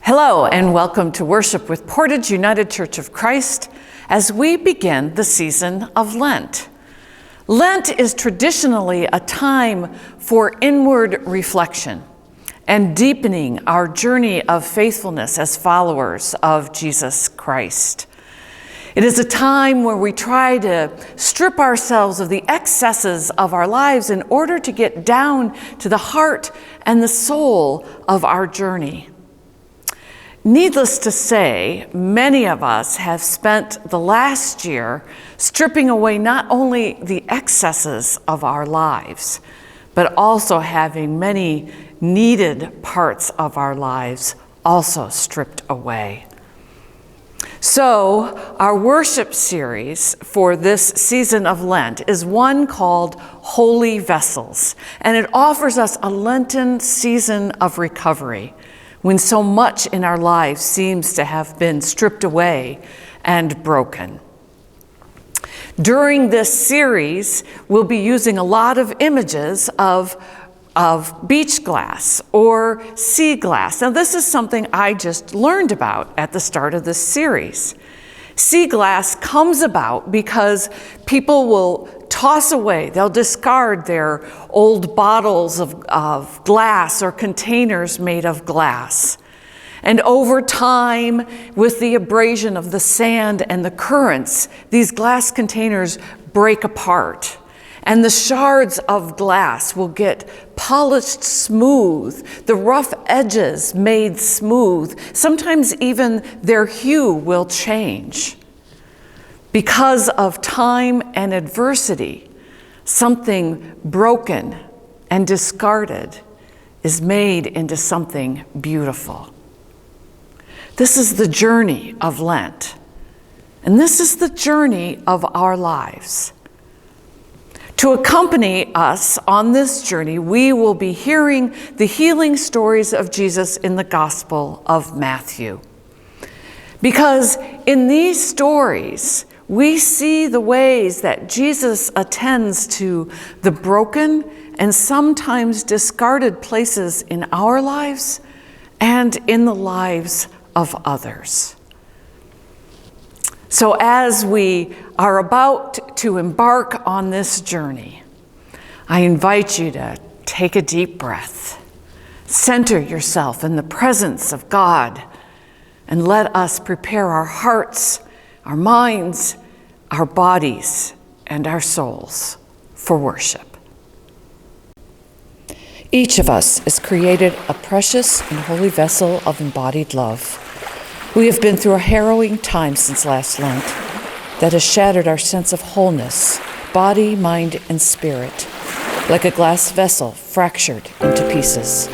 Hello, and welcome to worship with Portage United Church of Christ as we begin the season of Lent. Lent is traditionally a time for inward reflection and deepening our journey of faithfulness as followers of Jesus Christ. It is a time where we try to strip ourselves of the excesses of our lives in order to get down to the heart and the soul of our journey. Needless to say, many of us have spent the last year stripping away not only the excesses of our lives, but also having many needed parts of our lives also stripped away. So, our worship series for this season of Lent is one called Holy Vessels, and it offers us a Lenten season of recovery, when so much in our lives seems to have been stripped away and broken. During this series, we'll be using a lot of images of beach glass or sea glass. Now, this is something I just learned about at the start of this series. Sea glass comes about because people will toss away, they'll discard their old bottles of glass or containers made of glass. And over time, with the abrasion of the sand and the currents, these glass containers break apart. And the shards of glass will get polished smooth, the rough edges made smooth. Sometimes even their hue will change. Because of time and adversity, something broken and discarded is made into something beautiful. This is the journey of Lent, and this is the journey of our lives. To accompany us on this journey, we will be hearing the healing stories of Jesus in the Gospel of Matthew. Because in these stories, we see the ways that Jesus attends to the broken and sometimes discarded places in our lives and in the lives of others. So as we are about to embark on this journey, I invite you to take a deep breath, center yourself in the presence of God, and let us prepare our hearts, our minds, our bodies, and our souls for worship. Each of us is created a precious and holy vessel of embodied love. We have been through a harrowing time since last Lent that has shattered our sense of wholeness, body, mind, and spirit, like a glass vessel fractured into pieces.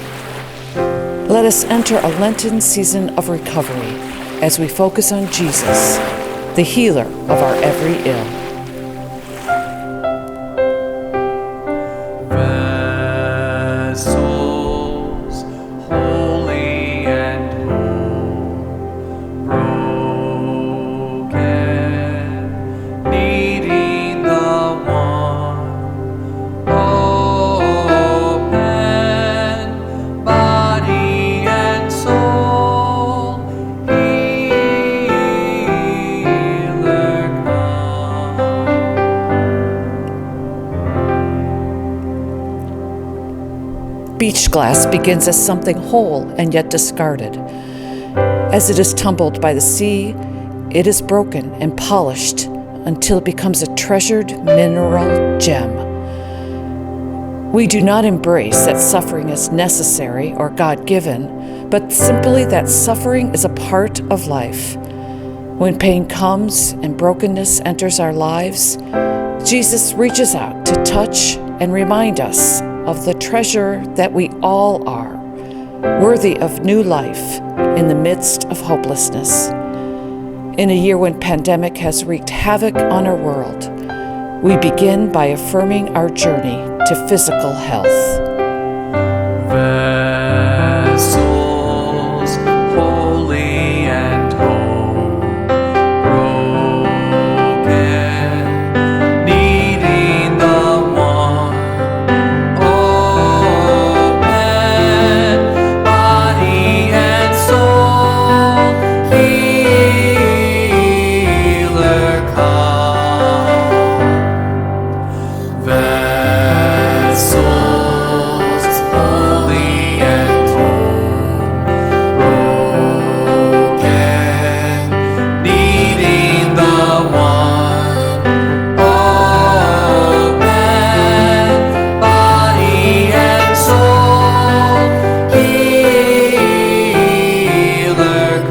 Let us enter a Lenten season of recovery as we focus on Jesus, the healer of our every ill. Vessels, holy and whole, broken, needing the one, open, body and soul, healer come. Beach glass begins as something whole and yet discarded. As it is tumbled by the sea, it is broken and polished until it becomes a treasured mineral gem. We do not embrace that suffering is necessary or God-given, but simply that suffering is a part of life. When pain comes and brokenness enters our lives, Jesus reaches out to touch and remind us of the treasure that we all are, worthy of new life in the midst of hopelessness. In a year when pandemic has wreaked havoc on our world, we begin by affirming our journey to physical health. Vessels, holy and whole, broken, needing the one, open, body and soul, healer come. Vessels, holy and whole, broken, needing the one, open, body and soul, healer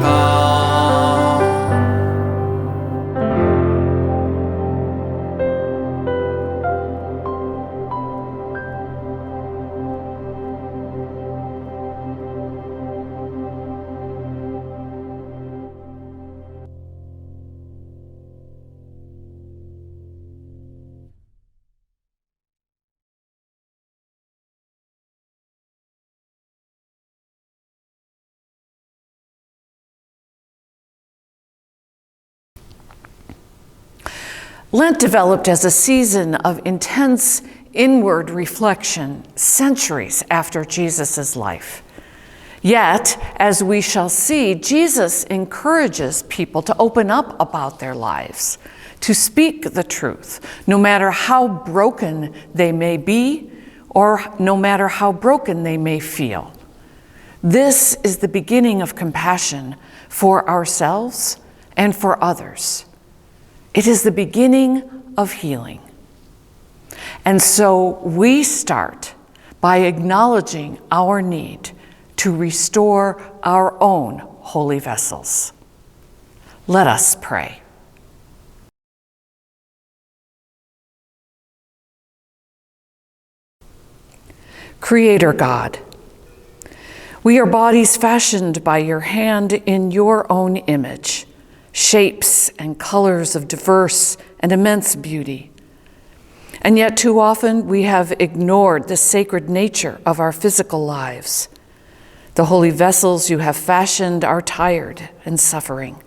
come. Lent developed as a season of intense inward reflection centuries after Jesus' life. Yet, as we shall see, Jesus encourages people to open up about their lives, to speak the truth, no matter how broken they may be or no matter how broken they may feel. This is the beginning of compassion for ourselves and for others. It is the beginning of healing. And so we start by acknowledging our need to restore our own holy vessels. Let us pray. Creator God, we are bodies fashioned by your hand in your own image, shapes and colors of diverse and immense beauty. And yet too often we have ignored the sacred nature of our physical lives. The holy vessels you have fashioned are tired and suffering,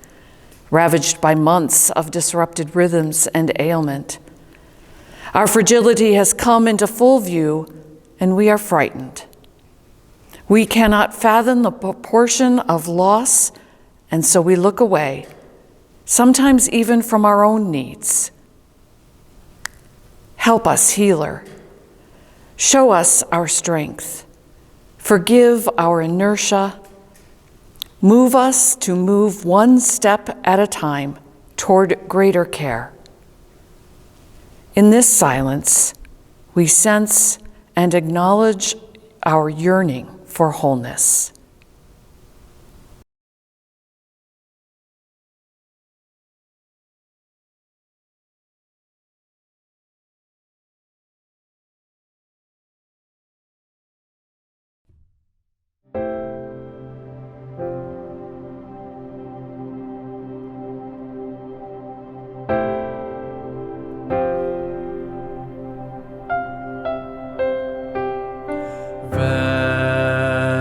ravaged by months of disrupted rhythms and ailment. Our fragility has come into full view, and we are frightened. We cannot fathom the proportion of loss, and so we look away sometimes even from our own needs. Help us, Healer. Show us our strength. Forgive our inertia. Move us to move one step at a time toward greater care. In this silence, we sense and acknowledge our yearning for wholeness.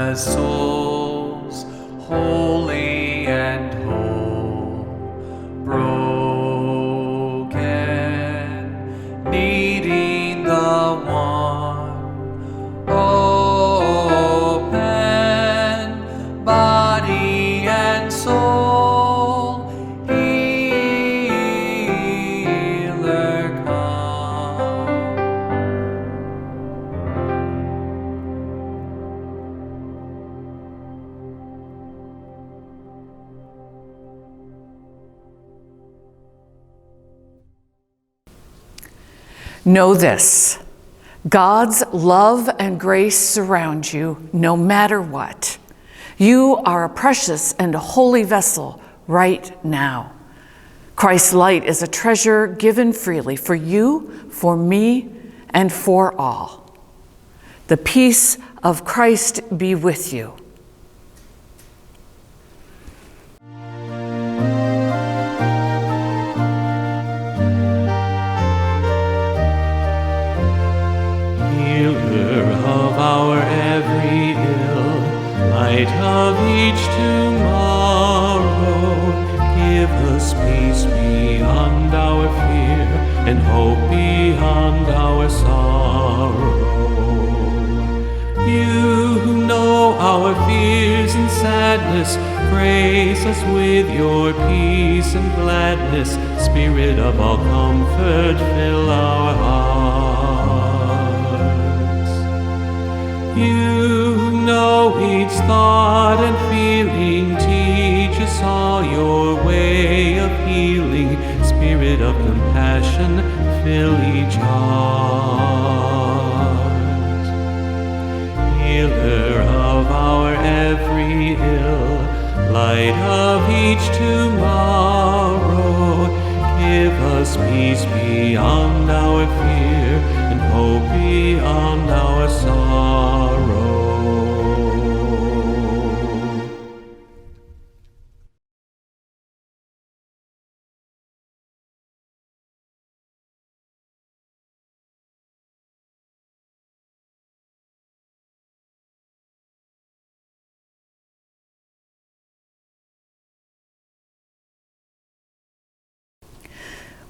Vessels holy and whole, broken, needing the one, open, body and soul, Healer come. Know this, God's love and grace surround you no matter what. You are a precious and a holy vessel right now. Christ's light is a treasure given freely for you, for me, and for all. The peace of Christ be with you. Healer of our every ill, light of each tomorrow, give us peace beyond our fear and hope beyond our sorrow. You who know our fears and sadness, grace us with your peace and gladness. Spirit of all comfort, fill our hearts. You who know each thought and feeling, teach us all your way of healing. Spirit of compassion, fill each heart. Healer of our every ill, light of each tomorrow, give us peace beyond our fear and hope beyond our sorrow.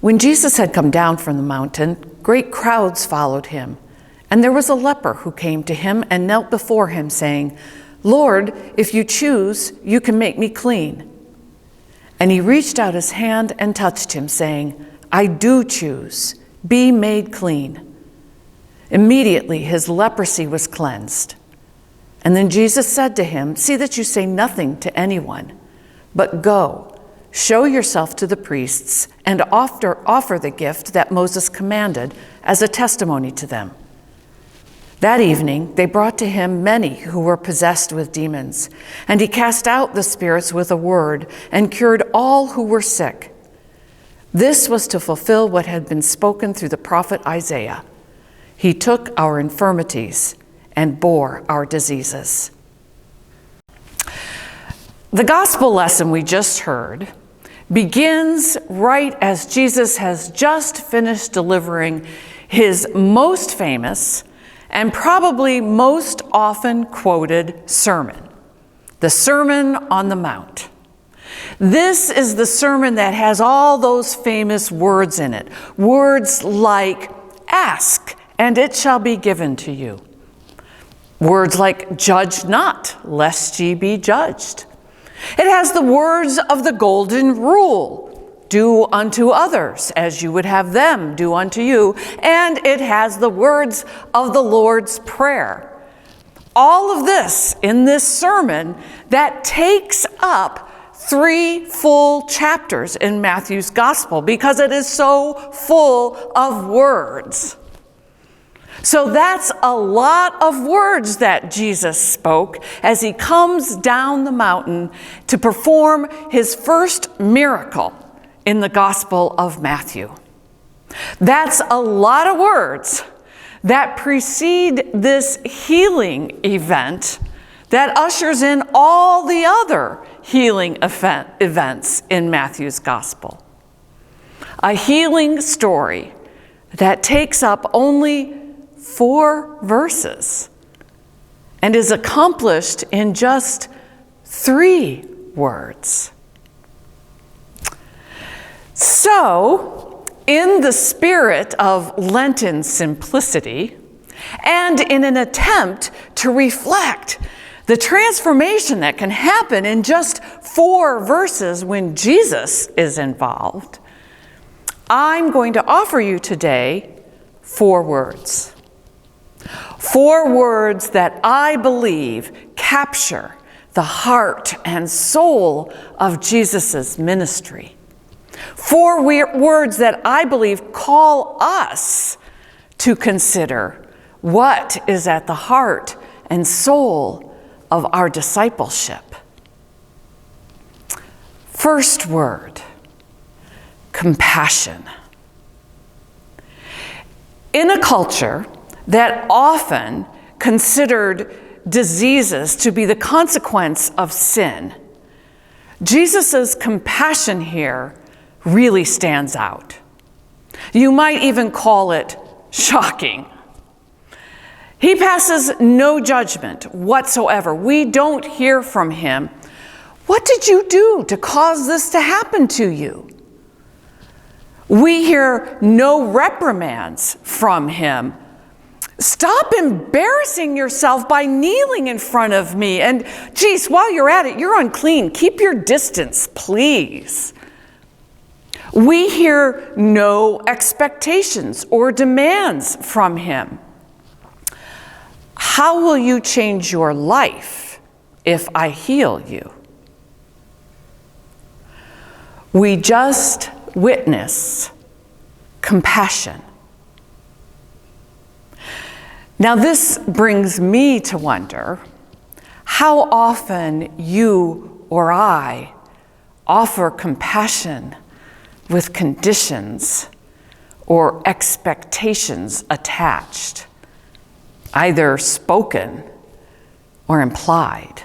When Jesus had come down from the mountain, great crowds followed him. And there was a leper who came to him and knelt before him, saying, "Lord, if you choose, you can make me clean." And he reached out his hand and touched him, saying, "I do choose. Be made clean." Immediately his leprosy was cleansed. And then Jesus said to him, "See that you say nothing to anyone, but go, show yourself to the priests, and offer the gift that Moses commanded as a testimony to them." That evening they brought to him many who were possessed with demons, and he cast out the spirits with a word and cured all who were sick. This was to fulfill what had been spoken through the prophet Isaiah. He took our infirmities and bore our diseases. The gospel lesson we just heard begins right as Jesus has just finished delivering his most famous and probably most often quoted sermon, the Sermon on the Mount. This is the sermon that has all those famous words in it. Words like, "Ask, and it shall be given to you." Words like, "Judge not, lest ye be judged." It has the words of the golden rule. do unto others as you would have them do unto you. And it has the words of the Lord's Prayer. All of this in this sermon that takes up 3 full chapters in Matthew's gospel because it is so full of words. So that's a lot of words that Jesus spoke as he comes down the mountain to perform his first miracle in the Gospel of Matthew. That's a lot of words that precede this healing event that ushers in all the other healing events in Matthew's Gospel. A healing story that takes up only 4 verses and is accomplished in just 3 words. So, in the spirit of Lenten simplicity, and in an attempt to reflect the transformation that can happen in just 4 verses when Jesus is involved, I'm going to offer you today 4 words. 4 words that I believe capture the heart and soul of Jesus' ministry. 4 words that I believe call us to consider what is at the heart and soul of our discipleship. First word, compassion. In a culture that often considered diseases to be the consequence of sin, Jesus' compassion here really stands out. You might even call it shocking. He passes no judgment whatsoever. We don't hear from him, "What did you do to cause this to happen to you?" We hear no reprimands from him. "Stop embarrassing yourself by kneeling in front of me. And geez, while you're at it, you're unclean. Keep your distance, please." We hear no expectations or demands from him. "How will you change your life if I heal you?" We just witness compassion. Now, this brings me to wonder how often you or I offer compassion with conditions or expectations attached, either spoken or implied.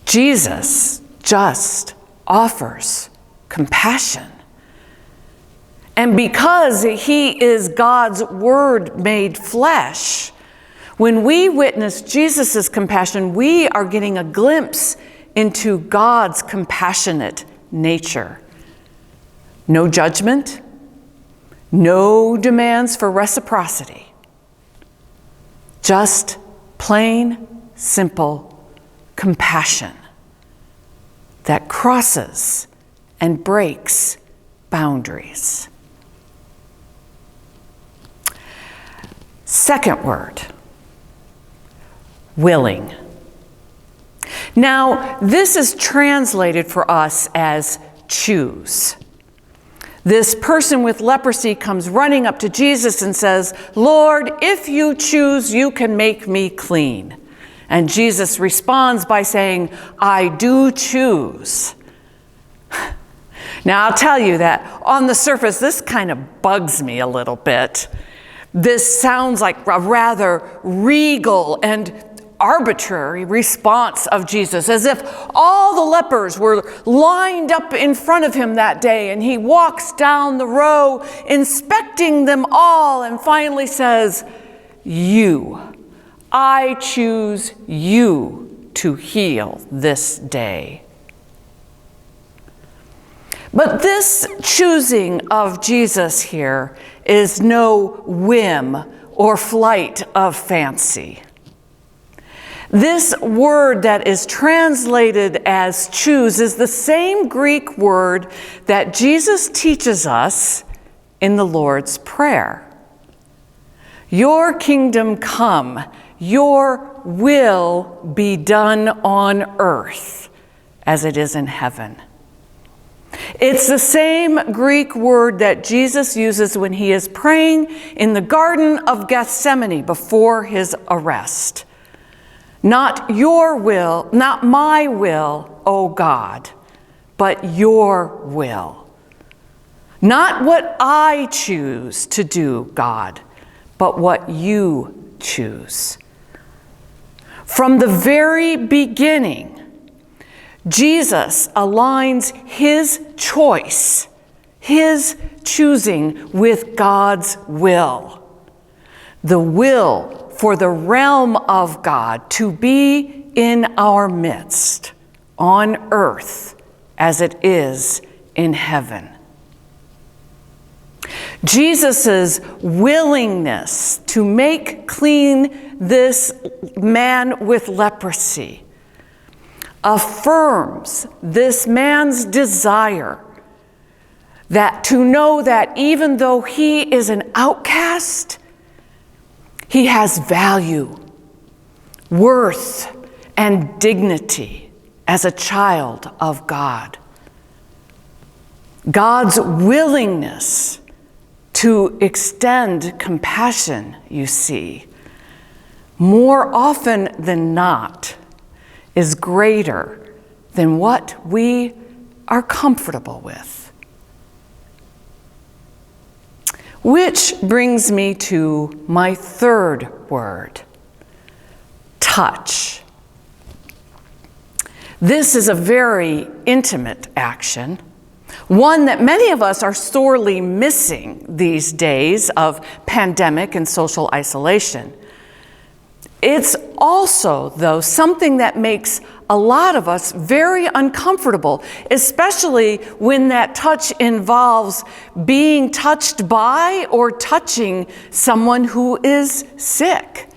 Jesus just offers compassion. And because he is God's word made flesh, when we witness Jesus' compassion, we are getting a glimpse into God's compassionate nature. No judgment, no demands for reciprocity. Just plain, simple compassion that crosses and breaks boundaries. Second word, willing. Now, this is translated for us as choose. This person with leprosy comes running up to Jesus and says, "Lord, if you choose, you can make me clean." And Jesus responds by saying, "I do choose." Now, I'll tell you that on the surface, this kind of bugs me a little bit. This sounds like a rather regal and arbitrary response of Jesus, as if all the lepers were lined up in front of him that day, and he walks down the row inspecting them all and finally says, I choose you to heal this day." But this choosing of Jesus here is no whim or flight of fancy. This word that is translated as choose is the same Greek word that Jesus teaches us in the Lord's Prayer. Your kingdom come, your will be done on earth as it is in heaven. It's the same Greek word that Jesus uses when he is praying in the Garden of Gethsemane before his arrest. Not your will, not my will, O God, but your will. Not what I choose to do, God, but what you choose. From the very beginning, Jesus aligns his choice, his choosing, with God's will. The will for the realm of God to be in our midst, on earth as it is in heaven. Jesus' willingness to make clean this man with leprosy affirms this man's desire that to know that even though he is an outcast, he has value, worth, and dignity as a child of God. God's willingness to extend compassion, you see, more often than not, is greater than what we are comfortable with. Which brings me to my third word, touch. This is a very intimate action, one that many of us are sorely missing these days of pandemic and social isolation. It's also, though, something that makes a lot of us very uncomfortable, especially when that touch involves being touched by or touching someone who is sick,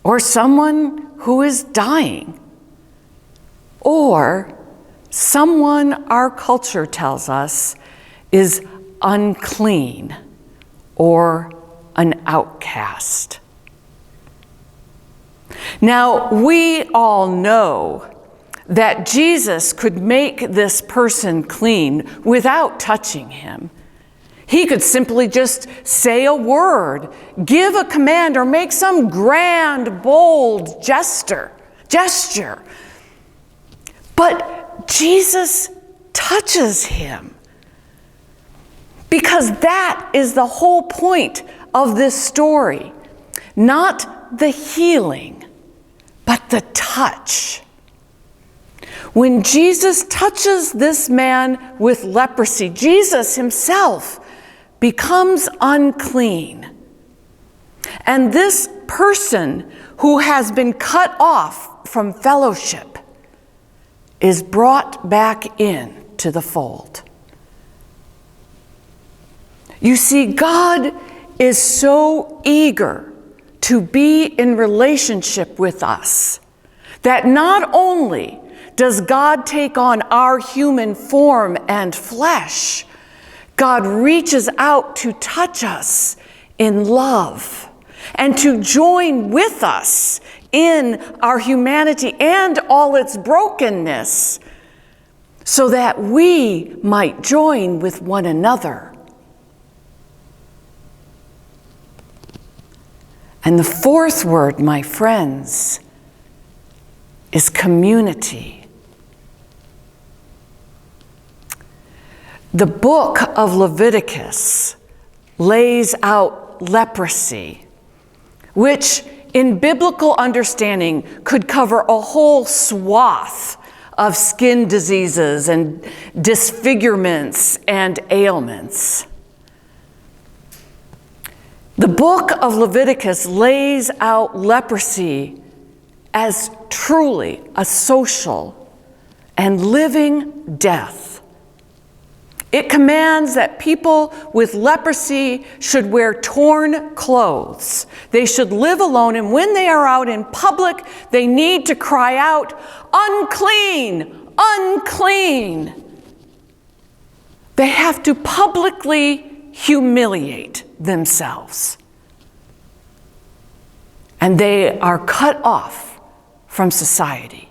or someone who is dying, or someone our culture tells us is unclean or an outcast. Now, we all know that Jesus could make this person clean without touching him. He could simply just say a word, give a command, or make some grand, bold gesture. But Jesus touches him, because that is the whole point of this story. Not the healing, but the touch. When Jesus touches this man with leprosy, Jesus himself becomes unclean. And this person who has been cut off from fellowship is brought back in to the fold. You see, God is so eager to be in relationship with us that not only does God take on our human form and flesh, God reaches out to touch us in love and to join with us in our humanity and all its brokenness, so that we might join with one another. And the fourth word, my friends, is community. The book of Leviticus lays out leprosy, which in biblical understanding could cover a whole swath of skin diseases and disfigurements and ailments. The book of Leviticus lays out leprosy as truly a social and living death. It commands that people with leprosy should wear torn clothes. They should live alone, and when they are out in public, they need to cry out, "Unclean! Unclean!" They have to publicly humiliate themselves. And they are cut off from society.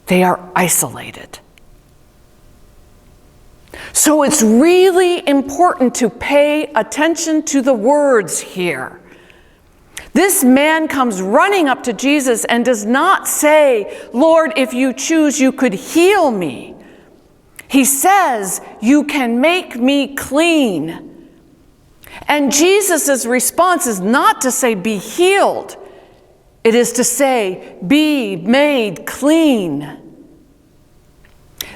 They are isolated. So it's really important to pay attention to the words here. This man comes running up to Jesus and does not say, "Lord, if you choose, you could heal me." He says, "You can make me clean." And Jesus' response is not to say, "Be healed." It is to say, "Be made clean."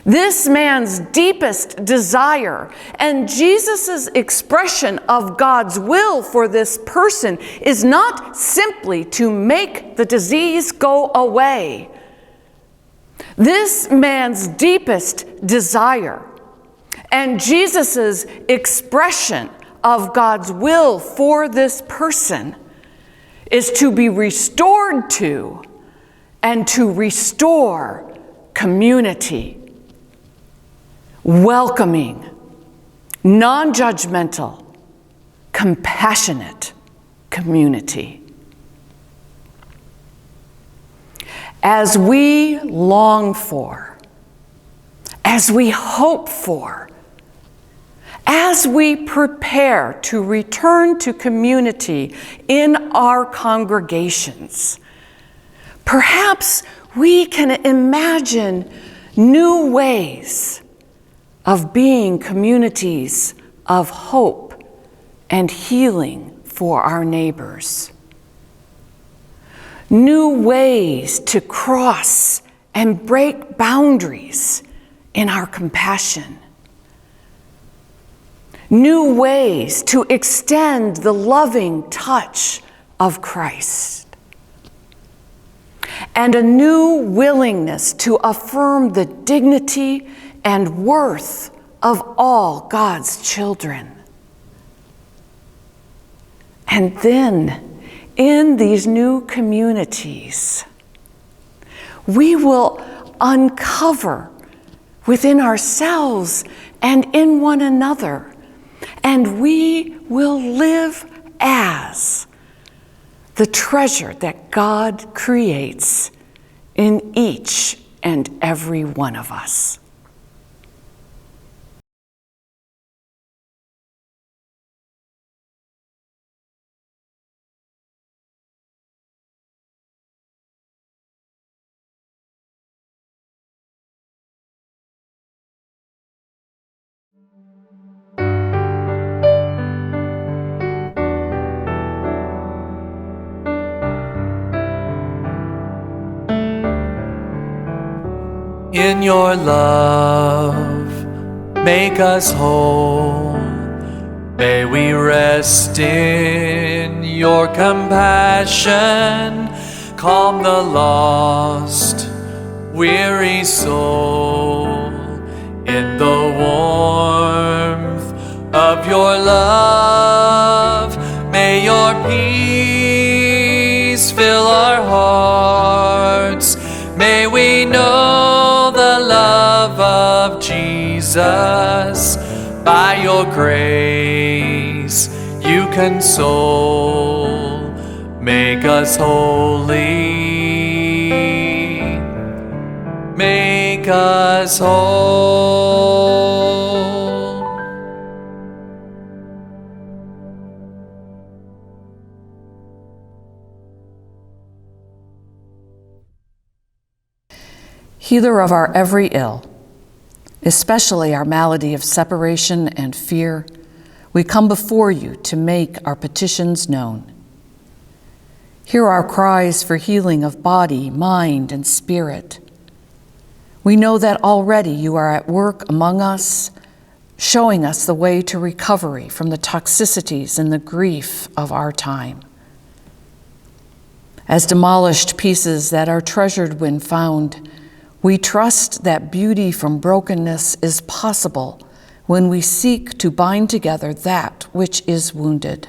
This man's deepest desire and Jesus' expression of God's will for this person is not simply to make the disease go away. This man's deepest desire and Jesus' expression of God's will for this person is to be restored to and to restore community. Welcoming, non-judgmental, compassionate community. As we long for, as we hope for, as we prepare to return to community in our congregations, perhaps we can imagine new ways of being communities of hope and healing for our neighbors. New ways to cross and break boundaries in our compassion. New ways to extend the loving touch of Christ. And a new willingness to affirm the dignity and worth of all God's children. And then, in these new communities, we will uncover within ourselves and in one another, and we will live as the treasure that God creates in each and every one of us. In your love, make us whole. May we rest in your compassion. Calm the lost, weary soul. In the warmth of your love, may your peace fill our hearts. May we know the love of Jesus. By your grace you console. Make us holy. Make us whole. Healer of our every ill, especially our malady of separation and fear, we come before you to make our petitions known. Hear our cries for healing of body, mind, and spirit. We know that already you are at work among us, showing us the way to recovery from the toxicities and the grief of our time. As demolished pieces that are treasured when found, we trust that beauty from brokenness is possible when we seek to bind together that which is wounded.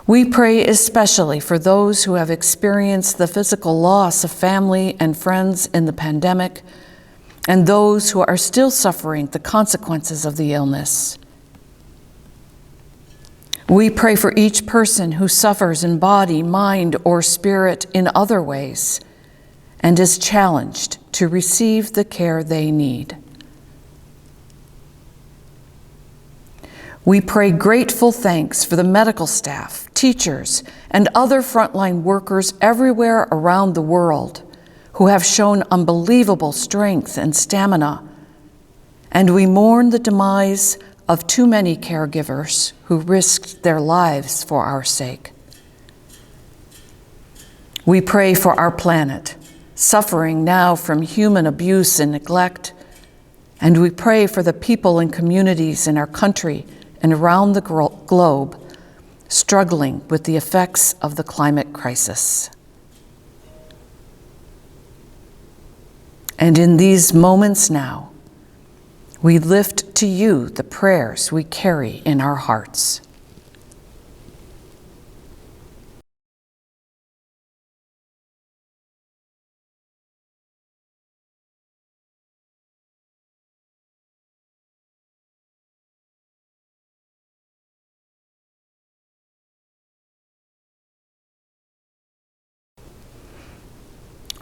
We pray especially for those who have experienced the physical loss of family and friends in the pandemic, and those who are still suffering the consequences of the illness. We pray for each person who suffers in body, mind, or spirit in other ways, and is challenged to receive the care they need. We pray grateful thanks for the medical staff, teachers, and other frontline workers everywhere around the world who have shown unbelievable strength and stamina. And we mourn the demise of too many caregivers who risked their lives for our sake. We pray for our planet, suffering now from human abuse and neglect, and we pray for the people and communities in our country and around the globe struggling with the effects of the climate crisis. And in these moments now, we lift to you the prayers we carry in our hearts.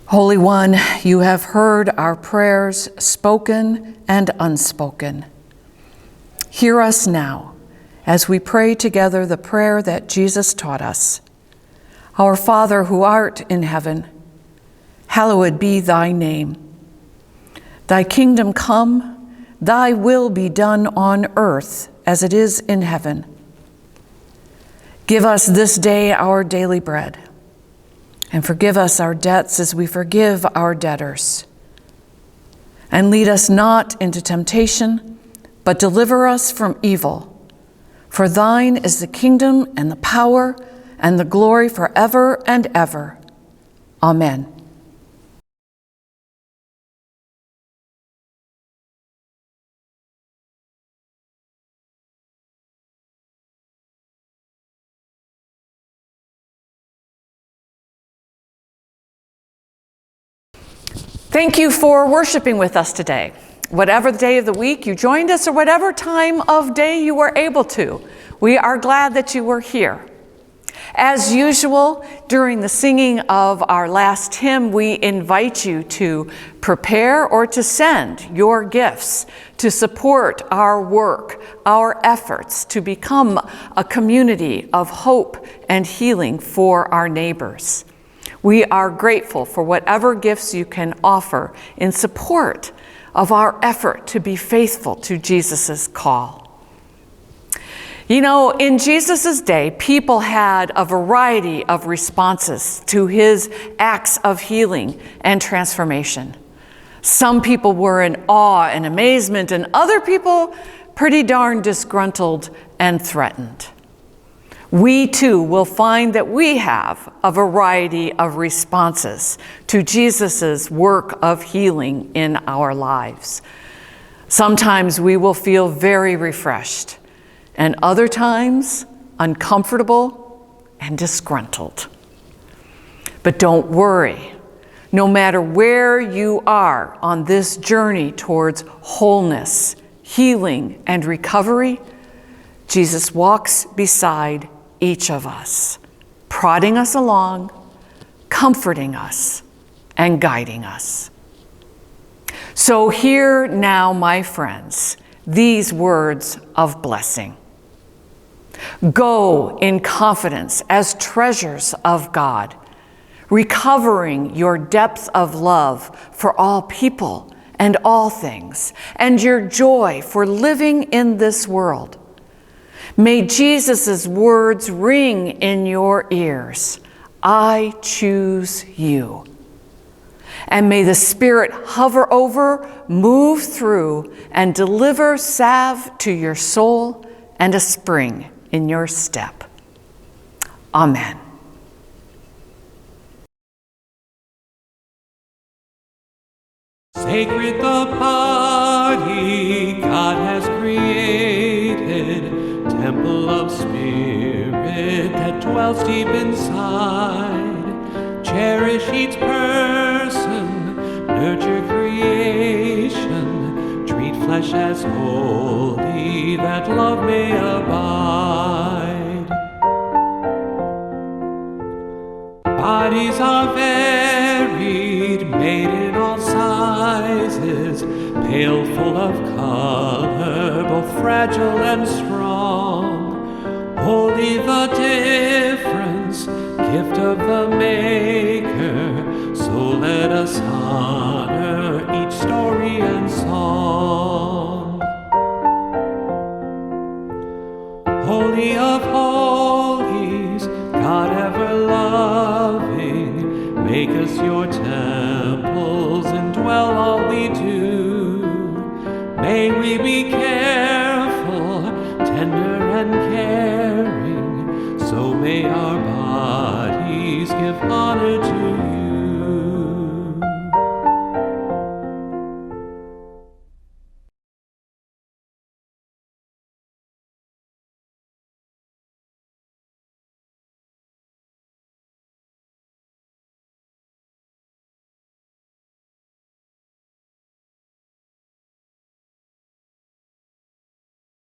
Holy One, you have heard our prayers, spoken and unspoken. Hear us now as we pray together the prayer that Jesus taught us. Our Father who art in heaven, hallowed be thy name. Thy kingdom come, thy will be done on earth as it is in heaven. Give us this day our daily bread. And forgive us our debts as we forgive our debtors. And lead us not into temptation, but deliver us from evil. For thine is the kingdom and the power and the glory forever and ever. Amen. Thank you for worshiping with us today. Whatever the day of the week you joined us or whatever time of day you were able to, we are glad that you were here. As usual, during the singing of our last hymn, we invite you to prepare or to send your gifts to support our work, our efforts to become a community of hope and healing for our neighbors. We are grateful for whatever gifts you can offer in support of our effort to be faithful to Jesus' call. You know, in Jesus' day, people had a variety of responses to his acts of healing and transformation. Some people were in awe and amazement, and other people pretty darn disgruntled and threatened. We too will find that we have a variety of responses to Jesus' work of healing in our lives. Sometimes we will feel very refreshed, and other times uncomfortable and disgruntled. But don't worry. No matter where you are on this journey towards wholeness, healing, and recovery, Jesus walks beside each of us, prodding us along, comforting us, and guiding us. So hear now, my friends, these words of blessing. Go in confidence as treasures of God, recovering your depth of love for all people and all things, and your joy for living in this world. May Jesus' words ring in your ears, I choose you. And may the Spirit hover over, move through, and deliver salve to your soul and a spring in your step. Amen. Sacred the party, has created, temple of spirit that dwells deep inside. Cherish each person, nurture creation, treat flesh as holy, that love may abide. Bodies are varied, made in all sizes, pale, full of color, both fragile and strong. Holy the difference, gift of the Maker, so let us honor each story and song. Holy of holies, God ever loving, make us your temples and dwell all we do. May we be careful, tender and caring, so may our bodies give honor to you.